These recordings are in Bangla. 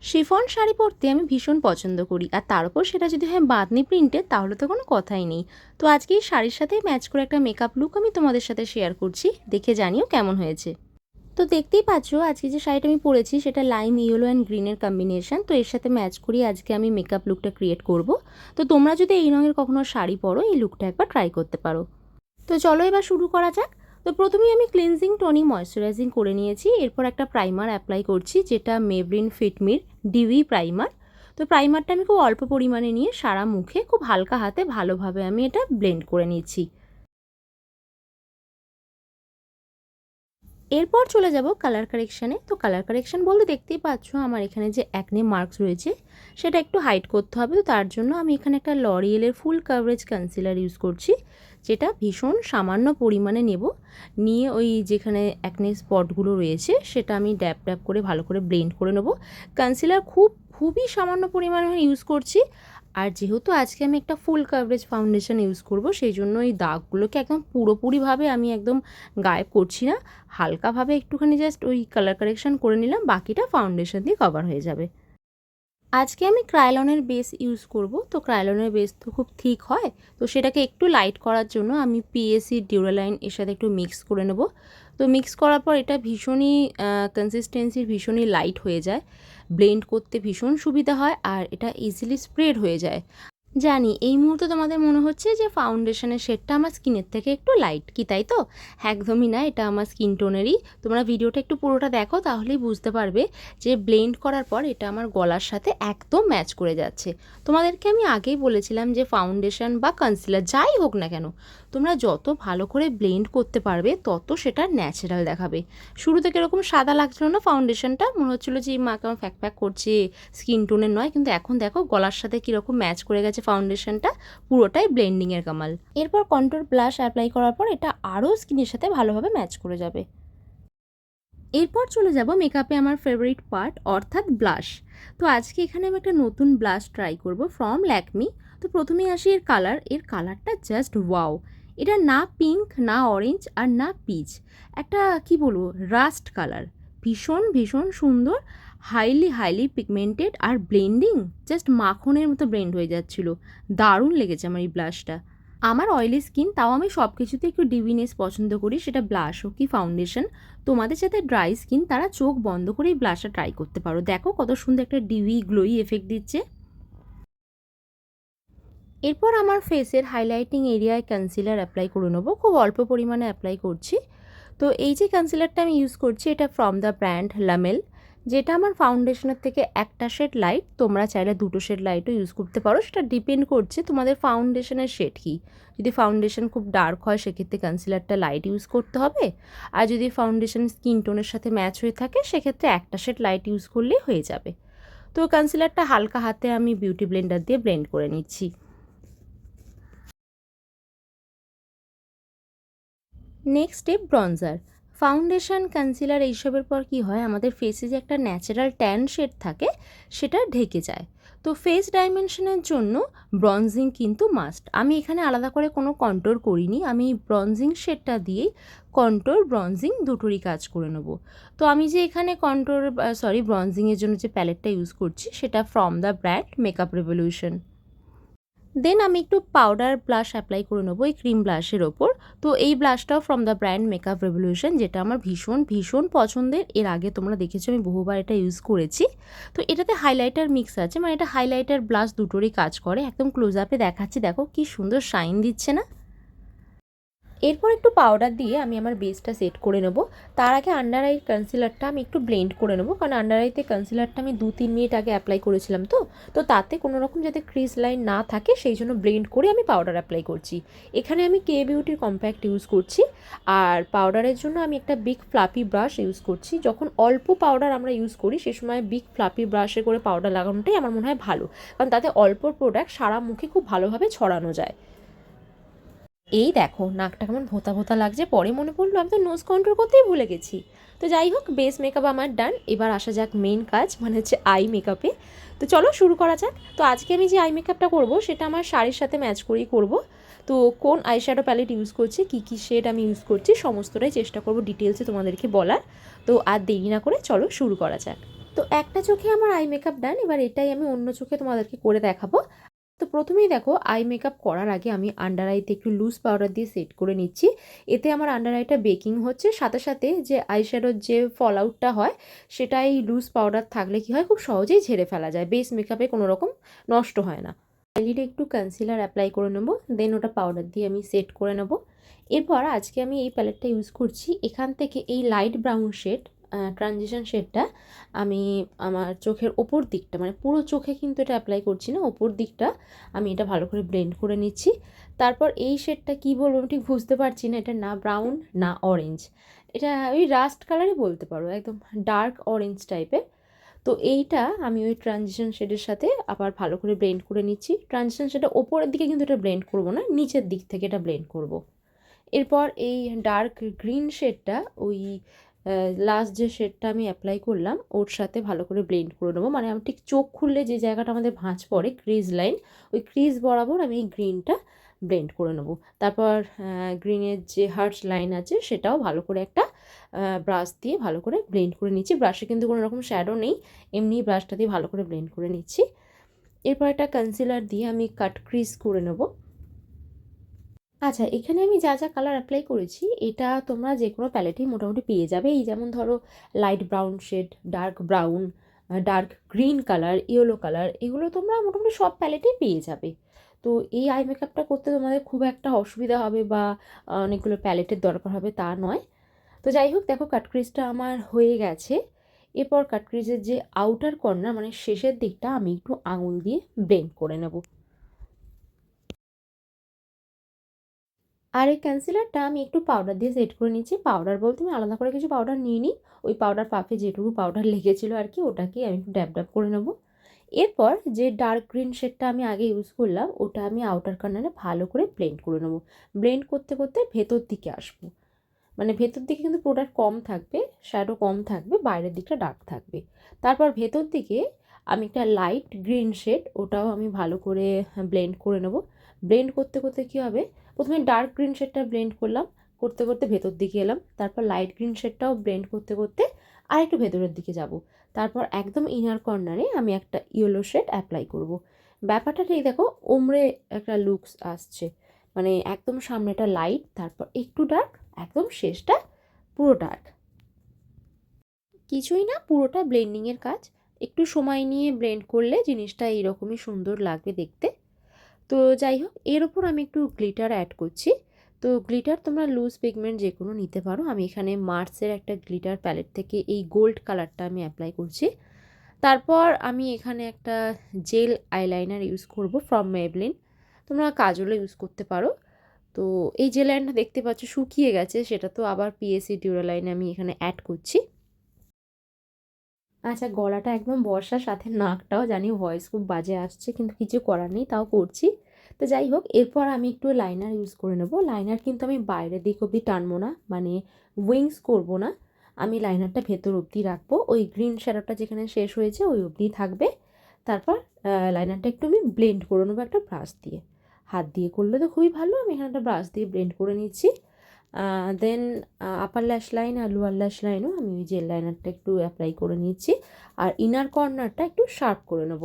শিফন শাড়ি পরতে আমি ভীষণ পছন্দ করি, আর তার উপর সেটা যদি হয় বাঁধনি প্রিন্টের তাহলে তো কোনো কথাই নেই। তো আজকে এই শাড়ির সাথে ম্যাচ করে একটা মেকআপ লুক আমি তোমাদের সাথে শেয়ার করছি, দেখে জানিও কেমন হয়েছে। তো দেখতেই পাচ্ছ আজকে যে শাড়িটা আমি পরেছি সেটা লাইম ইয়েলো অ্যান্ড গ্রিনের কম্বিনেশন, তো এর সাথে ম্যাচ করি আজকে আমি মেকআপ লুকটা ক্রিয়েট করব। তো তোমরা যদি এই রঙের কখনো শাড়ি পরো এই লুকটা একবার ট্রাই করতে পারো। তো চলো এবার শুরু করা যাক। তো প্রথমেই আমি ক্লিনজিং টোনিং ময়শ্চারাইজিং করে নিয়েছি, এরপর একটা প্রাইমার অ্যাপ্লাই করছি যেটা মেবলিন ফিটমির ডিভি প্রাইমার। তো প্রাইমারটা আমি খুব অল্প পরিমাণে নিয়ে সারা মুখে খুব হালকা হাতে ভালোভাবে আমি এটা ব্লেন্ড করে নিচ্ছি। এরপর চলে যাব কালার কারেকশানে। তো কালার কারেকশান বলতে দেখতেই পাচ্ছ আমার এখানে যে অ্যাকনে মার্কস রয়েছে সেটা একটু হাইড করতে হবে। তো তার জন্য আমি এখানে একটা লরিয়েলের ফুল কাভারেজ কনসিলার ইউজ করছি, যেটা ভীষণ সামান্য পরিমাণে নেব। নিয়ে ওই যেখানে অ্যাকনে স্পটগুলো রয়েছে সেটা আমি ড্যাপ ড্যাপ করে ভালো করে ব্লেন্ড করে নেব। কনসিলার খুবই সামান্য পরিমাণে ইউজ করছি। আর যেহেতু আজকে আমি একটা ফুল কাভারেজ ফাউন্ডেশন ইউজ করব সেই জন্য এই দাগগুলোকে একদম পুরোপুরিভাবে আমি একদম গায়েব করছি না, হালকাভাবে একটুখানি জাস্ট ওই কালার কারেকশন করে নিলাম, বাকিটা ফাউন্ডেশন দিয়ে কভার হয়ে যাবে। আজকে আমি ক্রায়োলনের বেস ইউজ করব। তো ক্রায়োলনের বেস তো খুব থিক হয়, তো সেটাকে একটু লাইট করার জন্য আমি পিএসি ডিউরালাইন এর সাথে একটু মিক্স করে নেব। তো মিক্স করার পর এটা ভীষণই কনসিস্টেন্সির ভীষণই লাইট হয়ে যায়, ব্লেন্ড করতে ভীষণ সুবিধা হয় আর এটা ইজিলি স্প্রেড হয়ে যায়। জানি এই মুহূর্তে তোমাদের মনে হচ্ছে যে ফাউন্ডেশনের শেডটা আমার স্কিনের থেকে একটু লাইট, কি তাই তো? একদমই না, এটা আমার স্কিন টোনেরই। তোমরা ভিডিওটা একটু পুরোটা দেখো তাহলেই বুঝতে পারবে যে ব্লেন্ড করার পর এটা আমার গলার সাথে একদম ম্যাচ করে যাচ্ছে। তোমাদেরকে আমি আগেই বলেছিলাম যে ফাউন্ডেশন বা কনসিলার যাই হোক না কেন তোমরা যত ভালো করে ব্লেন্ড করতে পারবে তত সেটা ন্যাচারাল দেখাবে। শুরুতে কীরকম সাদা লাগছিল না ফাউন্ডেশনটা, মনে হচ্ছিলো যে মা কেমন ফ্যাক ফ্যাক করছে, স্কিন টোনের নয়, কিন্তু এখন দেখো গলার সাথে কীরকম ম্যাচ করে গেছে ফাউন্ডেশনটা, পুরোটাই ব্লেন্ডিংয়ের কামাল। এরপর কন্ট্রোল ব্লাশ অ্যাপ্লাই করার পর এটা আরও স্কিনের সাথে ভালোভাবে ম্যাচ করে যাবে। এরপর চলে যাব মেকআপে আমার ফেভারিট পার্ট অর্থাৎ ব্লাশ। তো আজকে এখানে আমি একটা নতুন ব্লাশ ট্রাই করব ফ্রম ল্যাকমি। তো প্রথমেই আসি এর কালারটা জাস্ট ওয়াও। এটা না পিঙ্ক না অরেঞ্জ আর না পিচ, একটা কি বলবো রাস্ট কালার, ভীষণ ভীষণ সুন্দর, হাইলি পিগমেন্টেড আর ব্লেন্ডিং জাস্ট মাখনের মতো ব্লেন্ড হয়ে যাচ্ছিলো। দারুণ লেগেছে আমার এই ব্লাশটা। আমার অয়েলি স্কিন, তাও আমি সব কিছুতে একটু ডিভিনেস পছন্দ করি, সেটা ব্লাশ হোক কি ফাউন্ডেশন। তোমাদের সাথে ড্রাই স্কিন তারা চোখ বন্ধ করে এই ব্লাশটা ট্রাই করতে পারো, দেখো কত সুন্দর একটা ডিভি গ্লোই এফেক্ট দিচ্ছে। এরপর আমার ফেসের হাইলাইটিং এরিয়ায় কনসিলার অ্যাপ্লাই করে নেবো, খুব অল্প পরিমাণে অ্যাপ্লাই করছি। তো এই যে কনসিলারটা আমি ইউজ করছি এটা ফ্রম দ্য ব্র্যান্ড লামেল, যেটা আমার ফাউন্ডেশনের থেকে একটা শেড লাইট, তোমরা চাইলে দুটো শেড লাইটও ইউজ করতে পারো, সেটা ডিপেন্ড করছে তোমাদের ফাউন্ডেশনের শেড কী। যদি ফাউন্ডেশন খুব ডার্ক হয় সেক্ষেত্রে কনসিলারটা লাইট ইউজ করতে হবে, আর যদি ফাউন্ডেশন স্কিন টোনের সাথে ম্যাচ হয়ে থাকে সেক্ষেত্রে একটা শেড লাইট ইউজ করলেই হয়ে যাবে। তো কনসিলারটা হালকা হাতে আমি বিউটি ব্লেন্ডার দিয়ে ব্লেন্ড করে নিচ্ছি। Next step bronzer. Foundation concealer এইসবের পর কি হয় আমাদের ফেসে যে একটা ন্যাচারাল ট্যান শেড থাকে সেটা ঢেকে যায়। তো ফেস ডাইমেনশনের জন্য ব্রঞ্জিং কিন্তু মাস্ট। আমি এখানে আলাদা করে কোনো কন্ট্রোর করিনি, আমি ব্রঞ্জিং শেডটা দিয়েই কন্ট্রোর ব্রঞ্জিং দুটোরই কাজ করে নেব। তো আমি যে এখানে ব্রঞ্জিংয়ের জন্য যে প্যালেটটা ইউজ করছি সেটা from the brand Makeup Revolution. Then আমি একটু পাউডার ব্লাশ অ্যাপ্লাই করে নেবো এই ক্রিম ব্লাশের ওপর। তো এই ব্লাশটাও from the brand Makeup Revolution, যেটা আমার ভীষণ ভীষণ পছন্দের। এর আগে তোমরা দেখেছো আমি বহুবার এটা ইউজ করেছি। তো এটাতে হাইলাইটার মিক্স আছে, মানে এটা হাইলাইটার ব্লাশ দুটোরই কাজ করে। একদম ক্লোজ আপে দেখাচ্ছি, দেখো কি সুন্দর শাইন দিচ্ছে না। এরপর একটু পাউডার দিয়ে আমি আমার বেসটা সেট করে নেব। তার আগে আন্ডার আই কনসিলারটা আমি একটু ব্লেন্ড করে নেবো, কারণ আন্ডার আইতে কনসিলারটা আমি 2-3 মিনিট আগে অ্যাপ্লাই করেছিলাম। তো তাতে কোনো রকম যাতে ক্রিজ লাইন না থাকে সেই জন্য ব্লেন্ড করে আমি পাউডার অ্যাপ্লাই করছি। এখানে আমি কে বিউটির কম্প্যাক্ট ইউজ করছি, আর পাউডারের জন্য আমি একটা বিগ ফ্লাপি ব্রাশ ইউজ করছি। যখন অল্প পাউডার আমরা ইউজ করি সে সময় বিগ ফ্লাপি ব্রাশে করে পাউডার লাগানোটাই আমার মনে হয় ভালো, কারণ তাতে অল্প প্রোডাক্ট সারা মুখে খুব ভালোভাবে ছড়ানো যায়। এই দেখো নাকটা কেমন ভোঁতা ভোঁতা লাগছে, পরে মনে পড়লো আমি তো নোজ কন্ট্রোল করতেই ভুলে গেছি। তো যাই হোক, বেস মেকআপ আমার ডান, এবার আসা যাক মেন কাজ, মানে হচ্ছে আই মেকআপে। তো চলো শুরু করা যাক। তো আজকে আমি যে আই মেকআপটা করবো সেটা আমার শাড়ির সাথে ম্যাচ করেই করব। তো কোন আই শ্যাডো প্যালেট ইউজ করছি, কী শেড আমি ইউজ করছি সমস্তটাই চেষ্টা করব ডিটেলসে তোমাদেরকে বলার। তো আর দেরি না করে চলো শুরু করা যাক। তো একটা চোখে আমার আই মেকআপ ডান, এবার এটাই আমি অন্য চোখে তোমাদেরকে করে দেখাবো। তো প্রথমেই দেখো আই মেকআপ করার আগে আমি আন্ডার আইতে একটু লুজ পাউডার দিয়ে সেট করে নিচ্ছি। এতে আমার আন্ডার আইটা বেকিং হচ্ছে, সাথে সাথে যে আই শ্যাডোর যে ফল আউটটা হয় সেটা এই লুজ পাউডার থাকলে কি হয় খুব সহজেই ঝেড়ে ফেলা যায়, বেস মেকআপে কোনো রকম নষ্ট হয় না। আইলিডে একটু কনসিলার অ্যাপ্লাই করে নেবো, দেন ওটা পাউডার দিয়ে আমি সেট করে নেবো। এরপর আজকে আমি এই প্যালেটটা ইউজ করছি, এখান থেকে এই লাইট ব্রাউন শেড ট্রানজিশন শেডটা আমি আমার চোখের ওপর দিকটা, মানে পুরো চোখে কিন্তু এটা অ্যাপ্লাই করছি না, ওপর দিকটা আমি এটা ভালো করে ব্লেন্ড করে নিচ্ছি। তারপর এই শেডটা কী বলবো আমি ঠিক বুঝতে পারছি না, এটা না ব্রাউন না অরেঞ্জ, এটা ওই রাস্ট কালারই বলতে পারো, একদম ডার্ক অরেঞ্জ টাইপের। তো এইটা আমি ওই ট্রানজিশন শেডের সাথে আবার ভালো করে ব্লেন্ড করে নিচ্ছি। ট্রানজিশন শেডটা ওপরের দিকে কিন্তু এটা ব্লেন্ড করব না, নিচের দিক থেকে এটা ব্লেন্ড করব। এরপর এই ডার্ক গ্রিন শেডটা ওই লাস্ট যে শেডটা আমি অ্যাপ্লাই করলাম ওর সাথে ভালো করে ব্লেন্ড করে নেবো, মানে আমি ঠিক চোখ খুললে যে জায়গাটা আমাদের ভাঁজ পড়ে ক্রিজ লাইন, ওই ক্রিজ বরাবর আমি এই গ্রিনটা ব্লেন্ড করে নেবো। তারপর গ্রিনের যে হার্ট লাইন আছে সেটাও ভালো করে একটা ব্রাশ দিয়ে ভালো করে ব্লেন্ড করে নিচ্ছি। ব্রাশে কিন্তু কোনো রকম শ্যাডো নেই, এমনি ব্রাশটা দিয়ে ভালো করে ব্লেন্ড করে নিচ্ছি। এরপর একটা কনসিলার দিয়ে আমি কাট ক্রিজ করে নেবো। আচ্ছা, এখানে আমি যা যা কালার অ্যাপ্লাই করেছি এটা তোমরা যে কোনো প্যালেটেই মোটামুটি পেয়ে যাবে। এই যেমন ধরো light brown shade, dark brown, dark green colour, yellow colour, এগুলো তোমরা মোটামুটি সব প্যালেটেই পেয়ে যাবে। তো এই আই মেকআপটা করতে তোমাদের খুব একটা অসুবিধা হবে বা অনেকগুলো প্যালেটের দরকার হবে তা নয়। তো যাই হোক, দেখো কাট ক্রিজটা আমার হয়ে গেছে। এরপর কাট ক্রিজের যে আউটার কর্নার মানে শেষের দিকটা আমি একটু আঙুল দিয়ে ব্লেন্ড করে নেব। আর এই কনসিলারটা আমি একটু পাউডার দিয়ে সেট করে নিচ্ছি। পাউডার বলতে আমি আলাদা করে কিছু পাউডার নিইনি, ওই পাউডার পাফে যেটুকু পাউডার লেগেছিলো আর কি ওটাকেই আমি একটু ড্যাব ড্যাব করে নেবো। এরপর যে ডার্ক গ্রিন শেডটা আমি আগে ইউজ করলাম ওটা আমি আউটার কর্নারে ভালো করে ব্লেন্ড করে নেবো। ব্লেন্ড করতে করতে ভেতর দিকে আসবো, মানে ভেতর দিকে কিন্তু প্রোডাক্ট কম থাকবে, শ্যাডো কম থাকবে, বাইরের দিকটা ডার্ক থাকবে। তারপর ভেতর দিকে আমি একটা লাইট গ্রিন শেড ওটাও আমি ভালো করে ব্লেন্ড করে নেব। ব্লেন্ড করতে করতে কী হবে, প্রথমে ডার্ক গ্রিন শেডটা ব্লেন্ড করলাম, করতে করতে ভেতর দিকে এলাম, তারপর লাইট গ্রিন শেডটাও ব্লেন্ড করতে করতে আরেকটু ভেতরের দিকে যাব, তারপর একদম ইনার কর্নারে আমি একটা ইয়েলো শেড অ্যাপ্লাই করব। ব্যাপারটা ঠিক দেখো ওমরে একটা লুকস আসছে, মানে একদম সামনেটা লাইট, তারপর একটু ডার্ক, একদম শেষটা পুরো ডার্ক। কিছুই না, পুরোটা ব্লেন্ডিংয়ের কাজ, একটু সময় নিয়ে ব্লেন্ড করলে জিনিসটা এইরকমই সুন্দর লাগবে দেখতে। তো যাই হোক, এর ওপর আমি একটু গ্লিটার অ্যাড করছি। তো গ্লিটার তোমরা লুজ পিগমেন্ট যে কোনো নিতে পারো, আমি এখানে মার্সের একটা গ্লিটার প্যালেট থেকে এই গোল্ড কালারটা আমি অ্যাপ্লাই করছি। তারপর আমি এখানে একটা জেল আইলাইনার ইউজ করব ফ্রম মেবলিন, তোমরা কাজলও ইউজ করতে পারো। তো এই জেল লাইনটা দেখতে পাচ্ছ শুকিয়ে গেছে, সেটা তো আবার পিএসসি ডিউরালাইন আমি এখানে অ্যাড করছি। আচ্ছা, গলাটা একদম বর্ষার সাথে নাকটাও জানি ভয়েস খুব বাজে আসছে, কিন্তু কিছু করার নেই, তাও করছি। তো যাই হোক, এরপর আমি একটু লাইনার ইউজ করে নেব। লাইনার কিন্তু আমি বাইরের দিক অবধি টানবো না, মানে উইংস করব না, আমি লাইনারটা ভেতর অবধি রাখবো, ওই গ্রিন শ্যাডোটা যেখানে শেষ হয়েছে ওই অবধি থাকবে। তারপর লাইনারটা একটু আমি ব্লেন্ড করে নেবো একটা ব্রাশ দিয়ে, হাত দিয়ে করলে তো খুবই ভালো, আমি এখানে একটা ব্রাশ দিয়ে ব্লেন্ড করে নিচ্ছি। দেন আপার ল্যাশ লাইন আর লোয়ার ল্যাশ লাইনও আমি ওই জেল লাইনারটা একটু অ্যাপ্লাই করে নিচ্ছি, আর ইনার কর্নারটা একটু শার্প করে নেব।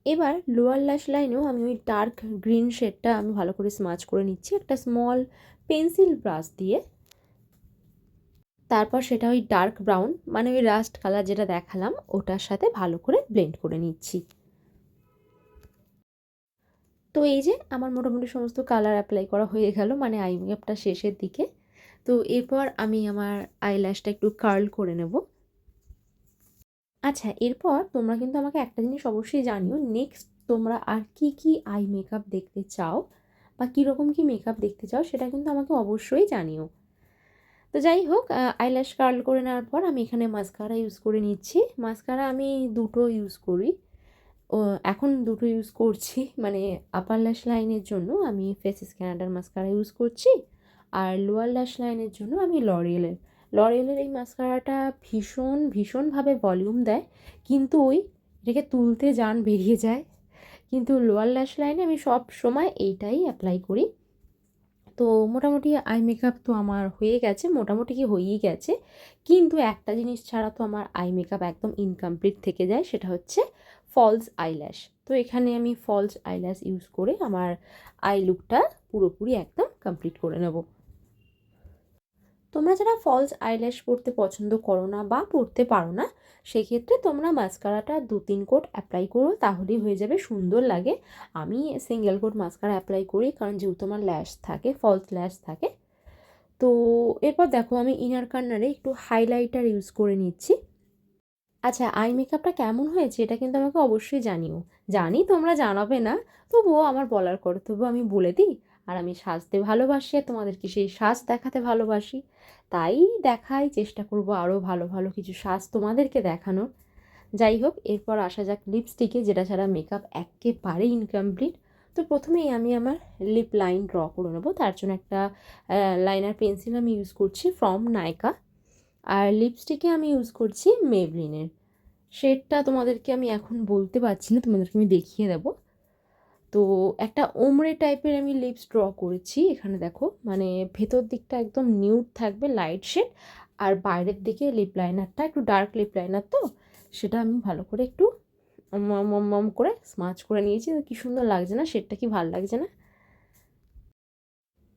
এবার লোয়ার ল্যাশ লাইনেও আমি ওই ডার্ক গ্রিন শেডটা আমি ভালো করে স্মাচ করে নিচ্ছি একটা স্মল পেন্সিল ব্রাশ দিয়ে। তারপর সেটা ওই ডার্ক ব্রাউন মানে ওই রাস্ট কালার যেটা দেখালাম ওটার সাথে ভালো করে ব্লেন্ড করে নিচ্ছি। তো এই যে আমার মোটামুটি সমস্ত কালার অ্যাপ্লাই করা হয়ে গেল, মানে আই মেকআপটা শেষের দিকে। তো এরপর আমি আমার আইল্যাশটা একটু কার্ল করে নেব। আচ্ছা, এরপর তোমরা কিন্তু আমাকে একটা জিনিস অবশ্যই জানিও, নেক্সট তোমরা আর কি কি আই মেকআপ দেখতে চাও বা কীরকম কি মেকআপ দেখতে চাও সেটা কিন্তু আমাকে অবশ্যই জানিও। তো যাই হোক, আইল্যাশ কার্ল করে নেওয়ার পর আমি এখানে মাস্কারা ইউজ করে নিচ্ছি। মাস্কারা আমি দুটো ইউজ করি, ও এখন দুটো ইউজ করছি, মানে আপার ল্যাশ লাইনের জন্য আমি ফেসেস ক্যানাডার মাস্কারা ইউজ করছি, আর লোয়ার ল্যাশ লাইনের জন্য আমি লরিয়েলের এই মাস্কারাটা ভীষণভাবে ভলিউম দেয়, কিন্তু ওই এটাকে তুলতে যান বেরিয়ে যায়। কিন্তু লোয়ার ল্যাশ লাইনে আমি সব সময় এইটাই অ্যাপ্লাই করি। তো মোটামুটি আই মেকআপ তো আমার হয়ে গেছে, মোটামুটি কি হয়েই গেছে, কিন্তু একটা জিনিস ছাড়া তো আমার আই মেকআপ একদম ইনকমপ্লিট থেকে যায়, সেটা হচ্ছে ফলস আইল্যাশ। তো এখানে আমি ফলস আইল্যাশ ইউজ করে আমার আই লুকটা পুরোপুরি একদম কমপ্লিট করে নেব। তোমরা যারা ফলস আইল্যাশ পরতে পছন্দ করো না বা পরতে পারো না, সেক্ষেত্রে তোমরা মাস্কারাটা 2-3 কোট অ্যাপ্লাই করো, তাহলেই হয়ে যাবে, সুন্দর লাগে। আমি সিঙ্গেল কোট মাস্কারা অ্যাপ্লাই করি, কারণ যেহেতু আমার ল্যাশ থাকে, ফলস ল্যাশ থাকে। তো এরপর দেখো আমি ইনার কর্নারে একটু হাইলাইটার ইউজ করে নিচ্ছি। আচ্ছা, আই মেকআপটা কেমন হয়েছে এটা কিন্তু আমাকে অবশ্যই জানিও। জানি তোমরা জানাবে না, তবুও আমার বলার কর্তব্য আমি বলে দিই। আর আমি সাজতে ভালোবাসি আর তোমাদেরকে সেই সাজ দেখাতে ভালোবাসি, তাই দেখাই চেষ্টা করব আরও ভালো ভালো কিছু সাজ তোমাদেরকে দেখানোর। যাই হোক, এরপর আসা যাক লিপস্টিকে, যেটা ছাড়া মেকআপ একেবারে ইনকমপ্লিট। তো প্রথমেই আমি আমার লিপ লাইন ড্র করে নেবো। তার জন্য একটা লাইনার পেন্সিল আমি ইউজ করছি ফ্রম নাইকা, আর লিপস্টিকে আমি ইউজ করছি মেবলিনের। শেডটা তোমাদেরকে আমি এখন বলতে পারছি না, তোমাদেরকে আমি দেখিয়ে দেবো। তো একটা ওমরে টাইপের আমি লিপস ড্র করেছি এখানে, দেখো মানে ভেতর দিকটা একদম নিউড থাকবে, লাইট শেড, আর বাইরের দিকে লিপ লাইনারটা একটু ডার্ক লিপ লাইনার, তো সেটা আমি ভালো করে একটু মম করে স্মাচ করে নিয়েছি। কি সুন্দর লাগছে না শেডটা, কি ভালো লাগছে না?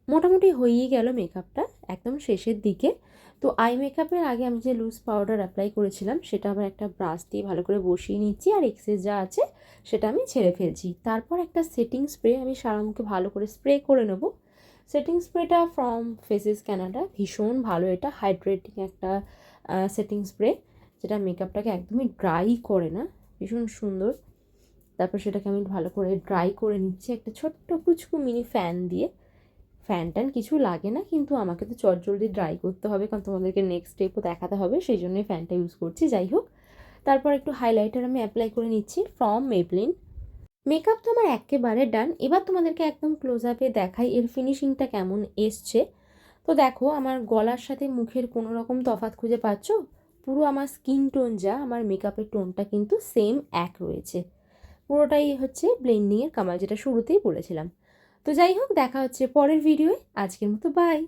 মোটামুটি হয়েই গেল মেকআপটা একদম শেষের দিকে। তো আই মেকআপের আগে আমি যে লুজ পাউডার অ্যাপ্লাই করেছিলাম সেটা আবার একটা ব্রাশ দিয়ে ভালো করে বসিয়ে নিচ্ছি, আর এক্সেস যা আছে সেটা আমি ছেড়ে ফেলছি। তারপর একটা সেটিং স্প্রে আমি সারা মুখে ভালো করে স্প্রে করে নেব। সেটিং স্প্রেটা ফ্রম ফেসেস ক্যানাডা, ভীষণ ভালো, এটা হাইড্রেটিং একটা সেটিং স্প্রে, যেটা মেকআপটাকে একদমই ড্রাই করে না, ভীষণ সুন্দর। তারপর সেটাকে আমি ভালো করে ড্রাই করে নিচ্ছি একটা ছোট্ট কুচকু মিনি ফ্যান দিয়ে। ফ্যান ট্যান কিছু লাগে না, কিন্তু আমাকে তো চটজলদি ড্রাই করতে হবে, কারণ তোমাদেরকে নেক্সট স্টেপও দেখাতে হবে, সেই জন্যই ফ্যানটা ইউজ করছি। যাই হোক, তারপর একটু হাইলাইটার আমি অ্যাপ্লাই করে নিচ্ছি ফ্রম মেবলিন। মেকআপ তো আমার একেবারে ডান, এবার তোমাদেরকে একদম ক্লোজ আপে দেখাই এর ফিনিশিংটা কেমন এসছে। তো দেখো, আমার গলার সাথে মুখের কোনো রকম তফাৎ খুঁজে পাচ্ছ? পুরো আমার স্কিন টোন যা, আমার মেকআপের টোনটা কিন্তু সেম এক রয়েছে। পুরোটাই হচ্ছে ব্লেন্ডিংয়ের কামাল, যেটা শুরুতেই বলেছিলাম। তো যাই হোক, দেখা হচ্ছে পরের ভিডিওয়ে। আজকের মতো বাই।